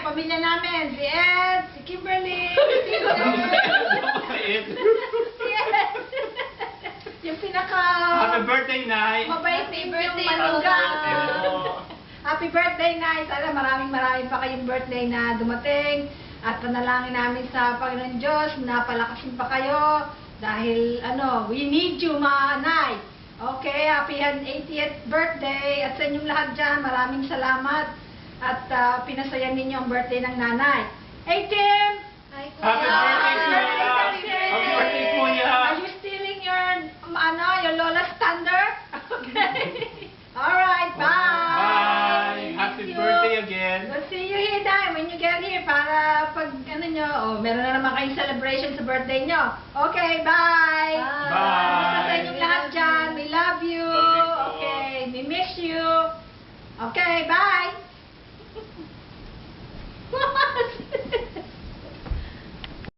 pamilya namin. Si Ed, si Kimberly, si Ed. Si Ed. Yung pinaka... Happy birthday, Nay! Mabait Happy din birthday, yung Lola. Happy birthday, Nay! Sana maraming pa kayong birthday na dumating. At panalangin namin sa Panginoon Diyos, napalakasin pa kayo. Dahil, we need you, mga Nay. Okay, happy 80th birthday. At sa inyong lahat dyan, maraming salamat. At pinasaya ninyo ang birthday ng nanay. Hey, Tim! Hi, Kuya. Happy birthday, Kuya! Happy Happy birthday, Kuya! Are you stealing your Lola's thunder? Okay. Alright, bye! Bye! Happy birthday again! We'll see you here, Day, when you get here para pag, meron na naman kayong celebration sa birthday nyo. Okay, bye! Bye. Bye. Basta sa inyong lahat dyan, we love you. Love you po. Okay, we miss you. Okay, bye!